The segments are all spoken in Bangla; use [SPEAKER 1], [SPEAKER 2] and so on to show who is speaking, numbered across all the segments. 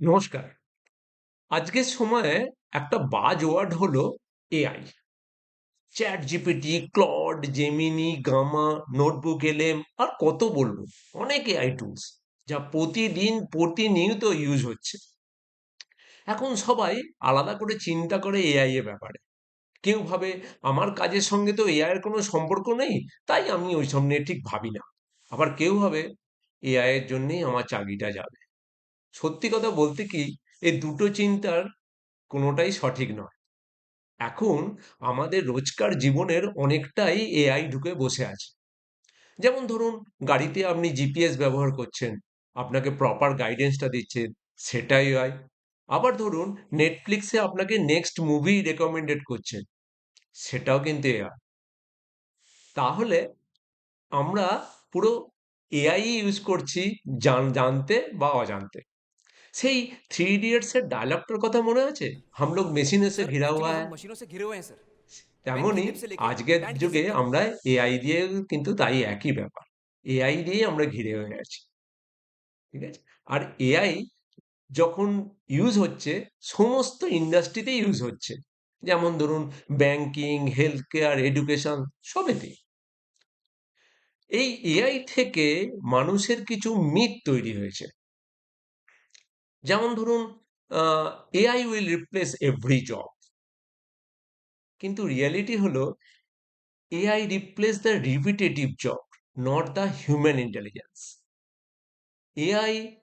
[SPEAKER 1] নমস্কার। আজকের সময়ে একটা বাজ ওয়ার্ড হলো AI. ChatGPT, Claude, Gemini, Gamma, notebook LM আর কত বলবো। অনেক এআই টুলস যা প্রতিদিন প্রতিনিয়ত ইউজ হচ্ছে। এখন সবাই আলাদা করে চিন্তা করে এআই এর ব্যাপারে। কেউ ভাবে আমার কাজের সঙ্গে তো এআই এর কোনো সম্পর্ক নেই, তাই আমি ওইসব নিয়ে ঠিক ভাবি না। আবার কেউ ভাবে এআই এর জন্যই আমার চাকরিটা যাবে। সত্যি কথা বলতে কি, এই দুটো চিন্তার কোনোটাই সঠিক নয়। এখন আমাদের রোজকার জীবনের অনেকটাই এআই ঢুকে বসে আছে। যেমন ধরুন, গাড়িতে আপনি জিপিএস ব্যবহার করছেন, আপনাকে প্রপার গাইডেন্সটা দিচ্ছে, সেটাই এআই। আবার ধরুন, নেটফ্লিক্সে আপনাকে নেক্সট মুভি রেকমেন্ডেড করছে, সেটাও কিন্তু এআই। তাহলে আমরা পুরো এআই ইউজ করছি, জানতে বা অজান্তে। সেই থ্রি ইডিয়টস এর ডায়লগটার কথা মনে আছে? হাম লোগ মেশিনে সে
[SPEAKER 2] सर
[SPEAKER 1] ঘিরা হুয়া
[SPEAKER 2] एक्चुअली हम
[SPEAKER 1] হ্যায়।
[SPEAKER 2] मशीनों से घिरे हुए हैं सर। पेन की
[SPEAKER 1] তেমনই
[SPEAKER 2] निब से लेके
[SPEAKER 1] আজকের
[SPEAKER 2] पैंट की
[SPEAKER 1] যুগে
[SPEAKER 2] जिप तक।
[SPEAKER 1] আমরা এআই দিয়ে কিন্তু তাই একই ব্যাপার। এআই দিয়েই আমরা ঘিরে হয়ে আছি। ঠিক আছে? আর এআই যখন ইউজ হচ্ছে, সমস্ত ইন্ডাস্ট্রিতেই ইউজ হচ্ছে। যেমন ধরুন, ব্যাংকিং, হেলথ কেয়ার, এডুকেশন সবেতেই। এই এআই থেকে মানুষের কিছু মিথ তৈরি হয়েছে। যেমন ধরুন, AI will replace every job. কিন্তু রিয়ালিটি হলো AI replace the repetitive job, not the human intelligence. AI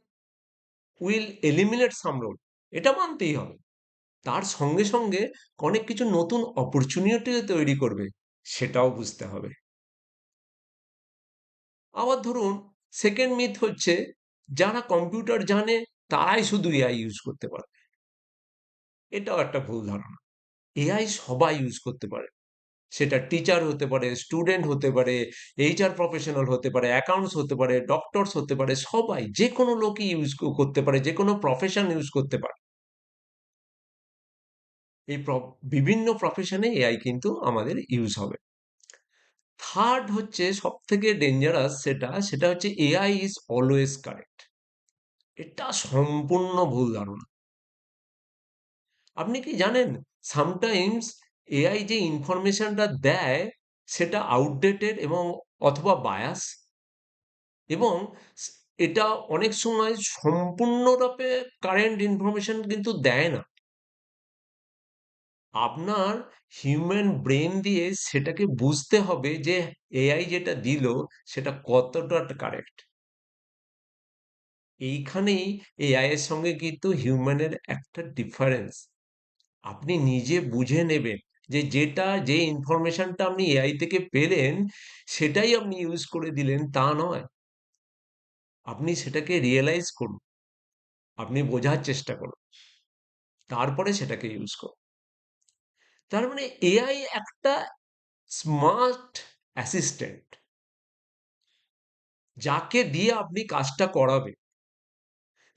[SPEAKER 1] will eliminate some role, এটা মানতেই হবে। তার সঙ্গে সঙ্গে অনেক কিছু নতুন অপরচুনিটিও তৈরি করবে, সেটাও বুঝতে হবে। আবার ধরুন, সেকেন্ড মিথ হচ্ছে যারা কম্পিউটার জানে তারাই শুধু এআই ইউজ করতে পারে। এটাও একটা ভুল ধারণা। এআই সবাই ইউজ করতে পারে। সেটা টিচার হতে পারে, স্টুডেন্ট হতে পারে, এইচআর প্রফেশনাল হতে পারে, অ্যাকাউন্টস হতে পারে, ডক্টরস হতে পারে, সবাই যে কোনো লোকই ইউজ করতে পারে, যে কোনো প্রফেশন ইউজ করতে পারে। এই বিভিন্ন প্রফেশনে এআই কিন্তু আমাদের ইউজ হবে। থার্ড হচ্ছে সব থেকে ডেঞ্জারাস, সেটা হচ্ছে এআই ইজ অলওয়েজ কারেক্ট। এটা সম্পূর্ণ ভুল ধারণা। আপনি কি জানেন, সামটাইমস এআই যে ইনফরমেশনটা দেয় সেটা আউটডেটেড এবং অথবা বায়াস, এবং স- এটা অনেক সময় সম্পূর্ণরূপে কারেন্ট ইনফরমেশন কিন্তু দেয় না। আপনার হিউম্যান ব্রেন দিয়ে সেটাকে বুঝতে হবে যে এআই যেটা দিল সেটা কতটা কারেক্ট। এইখানেই এআই এর সঙ্গে কিন্তু হিউম্যানের একটা ডিফারেন্স। আপনি নিজে বুঝে নেবেন যে যে ইনফরমেশনটা আপনি এআই থেকে পেলেন সেটাই আপনি ইউজ করে দিলেন, তা নয়। আপনি সেটাকে রিয়েলাইজ করুন, আপনি বোঝার চেষ্টা করুন, তারপরে সেটাকে ইউজ করুন। তার মানে এআই একটা স্মার্ট অ্যাসিস্ট্যান্ট, যাকে দিয়ে আপনি কাজটা করাবেন।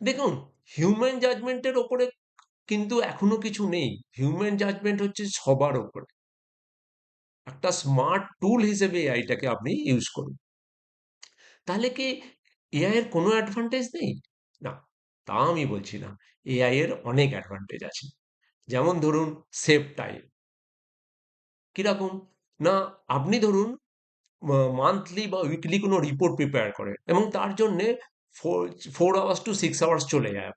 [SPEAKER 1] দেখুন, হিউম্যান জাজমেন্টের ওপরে কিন্তু এখনো কিছু নেই। হিউম্যান জাজমেন্ট হচ্ছে সবার ওপরে। একটা স্মার্ট টুল হিসেবে এআইটাকে আপনি ইউজ করুন। তাহলে কি এআই এর কোনো অ্যাডভান্টেজ নেই? না, তা আমি বলছি না। এআই এর অনেক অ্যাডভান্টেজ আছে। যেমন ধরুন, সেভ টাইম। কিরকম? না, আপনি ধরুন মান্থলি বা উইকলি কোনো রিপোর্ট প্রিপেয়ার করেন এবং তার জন্যে 4 আওয়ার্স টু 6 আওয়ার্স চলে যায়।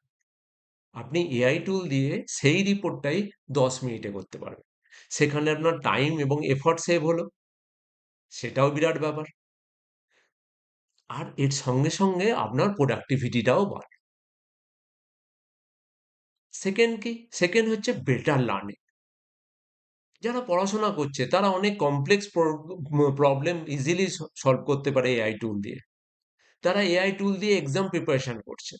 [SPEAKER 1] আপনি এআই টুল দিয়ে সেই রিপোর্টটাই 10 মিনিটে করতে পারবেন। সেখানে আপনার টাইম এবং এফর্ট সেভ হলো, সেটাও বিরাট ব্যাপার। আর এর সঙ্গে সঙ্গে আপনার প্রোডাক্টিভিটিটাও বাড়ে। সেকেন্ড কি? সেকেন্ড হচ্ছে বেটার লার্নিং। যারা পড়াশোনা করছে তারা অনেক কমপ্লেক্স প্রবলেম ইজিলি সলভ করতে পারে এআই টুল দিয়ে। তারা এআই টুল দিয়ে এক্সাম প্রিপারেশন করছে।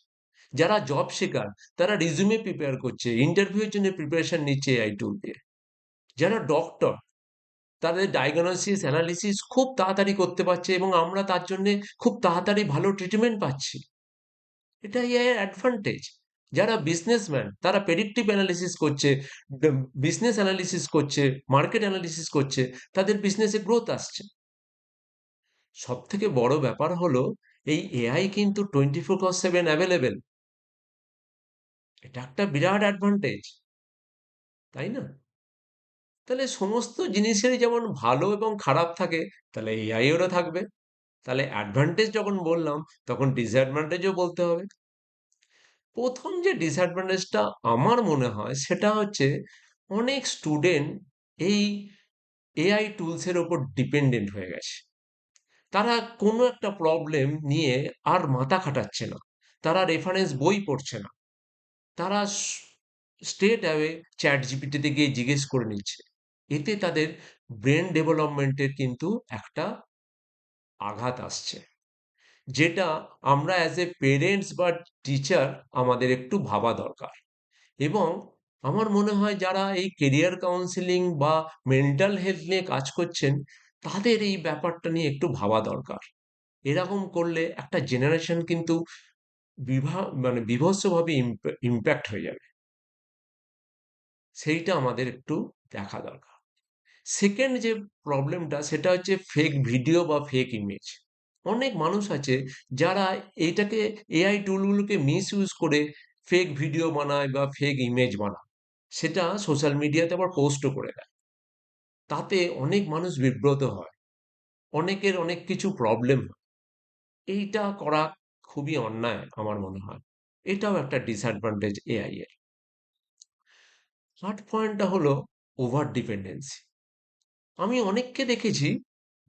[SPEAKER 1] যারা জব শেখার, তারা রিজুমে প্রিপেয়ার করছে, ইন্টারভিউর জন্য প্রিপারেশন নিচ্ছে এআই টুল দিয়ে। যারা ডক্টর, তাদের ডায়াগনোসিস অ্যানালিসিস খুব তাড়াতাড়ি করতে পারছে এবং আমরা তার জন্য খুব তাড়াতাড়ি ভালো ট্রিটমেন্ট পাচ্ছি। এটা এআই এর অ্যাডভান্টেজ। যারা বিজনেসম্যান তারা প্রেডিক্টিভ অ্যানালিসিস করছে, বিজনেস অ্যানালিসিস করছে, মার্কেট অ্যানালিসিস করছে, তাদের বিজনেসে গ্রোথ আসছে। সব থেকে বড় ব্যাপার হলো এই এআই কিন্তু 24/7 অ্যাভেলেবেল। এটা একটা বিরাট অ্যাডভান্টেজ, তাই না? তাহলে সমস্ত জিনিসেরই যেমন ভালো এবং খারাপ থাকে, তাহলে এআই এরও থাকবে। তাহলে অ্যাডভান্টেজ যখন বললাম, তখন ডিসঅ্যাডভান্টেজও বলতে হবে। প্রথম যে ডিসঅ্যাডভান্টেজটা আমার মনে হয় সেটা হচ্ছে, অনেক স্টুডেন্ট এই এআই টুলসের ওপর ডিপেন্ডেন্ট হয়ে গেছে। তারা কোনো একটা প্রবলেম নিয়ে আর মাথা খাটাচ্ছে না, তারা রেফারেন্স বই পড়ছে না, তারা স্ট্রেট অ্যাওয়ে চ্যাট জিপিটিতে গিয়ে জিজ্ঞেস করে নিচ্ছে। এতে তাদের ব্রেন ডেভেলপমেন্টের কিন্তু একটা আঘাত আসছে, যেটা আমরা অ্যাজ এ পেরেন্টস বা টিচার আমাদের একটু ভাবা দরকার। এবং আমার মনে হয় যারা এই কেরিয়ার কাউন্সিলিং বা মেন্টাল হেলথ নিয়ে কাজ করছেন, তাদের এই ব্যাপারটা নিয়ে একটু ভাবা দরকার। এরকম করলে একটা জেনারেশন কিন্তু মানে বীভৎসভাবে ইম্প্যাক্ট হয়ে যাবে। সেইটা আমাদের একটু দেখা দরকার। সেকেন্ড যে প্রবলেমটা সেটা হচ্ছে ফেক ভিডিও বা ফেক ইমেজ। অনেক মানুষ আছে যারা এইটাকে, এআই টুলগুলোকে মিস ইউজ করে ফেক ভিডিও বানায় বা ফেক ইমেজ বানায়, সেটা সোশ্যাল মিডিয়াতে আবার পোস্টও করে দেয়। তাতে অনেক মানুষ বিব্রত হয়, অনেকের অনেক কিছু প্রবলেম হয়। এইটা করা খুবই অন্যায় আমার মনে হয়। এটাও একটা ডিসঅ্যাডভান্টেজ এআই এর। থার্ড পয়েন্টটা হলো ওভার ডিপেন্ডেন্সি। আমি অনেককে দেখেছি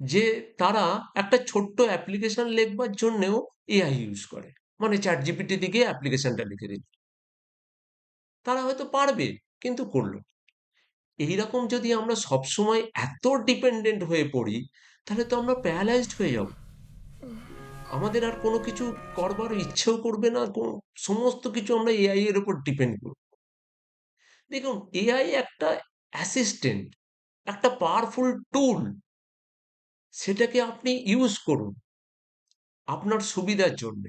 [SPEAKER 1] যে তারা একটা ছোট্ট অ্যাপ্লিকেশন লেখবার জন্যেও এআই ইউজ করে। মানে চ্যাট জিপিটি থেকে অ্যাপ্লিকেশনটা লিখে দিল। তারা হয়তো পারবে, কিন্তু করলো না। এইরকম যদি আমরা সবসময় এত ডিপেন্ডেন্ট হয়ে পড়ি, তাহলে তো আমরা প্যারালাইজড হয়ে যাব। আমাদের আর কোনো কিছু করবার ইচ্ছেও করবে না, সমস্ত কিছু আমরা এআই এর উপর ডিপেন্ড করব। দেখুন, এআই একটা অ্যাসিস্ট্যান্ট, একটা পাওয়ারফুল টুল। সেটাকে আপনি ইউজ করুন আপনার সুবিধার জন্য।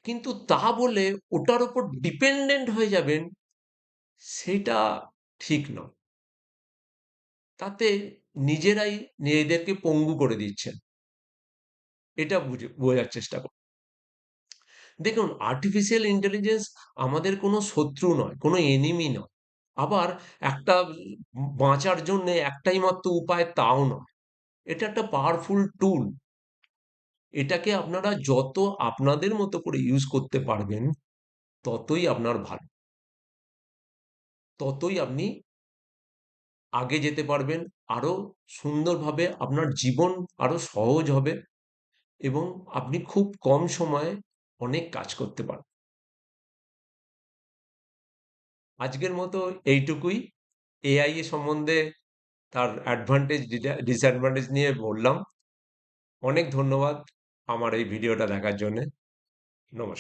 [SPEAKER 1] কিন্তু তা বলে ওটার উপর ডিপেন্ডেন্ট হয়ে যাবেন, সেটা ঠিক নয়। তাতে নিজেরাই নিজেদেরকে পঙ্গু করে দিচ্ছেন। এটা বোঝার চেষ্টা করুন। দেখুন, আর্টিফিশিয়াল ইন্টেলিজেন্স আমাদের কোনো শত্রু নয়, কোনো এনিমি নয়। আবার একটা বাঁচার জন্যে একটাই মাত্র উপায় তাও নয়। এটা একটা পাওয়ারফুল টুল। এটাকে আপনারা যত আপনাদের মতো করে ইউজ করতে পারবেন, ততই আপনার ভালো। ততই আপনি আগে যেতে পারবেন। আরো সুন্দরভাবে আপনার জীবন আরো সহজ হবে, এবং আপনি খুব কম সময়ে অনেক কাজ করতে পারবেন। আজকের মতো এইটুকুই। এআই এর সম্বন্ধে তার অ্যাডভান্টেজ ডিসঅ্যাডভান্টেজ নিয়ে বললাম। অনেক ধন্যবাদ আমার এই ভিডিওটা দেখার জন্যে। নমস্কার।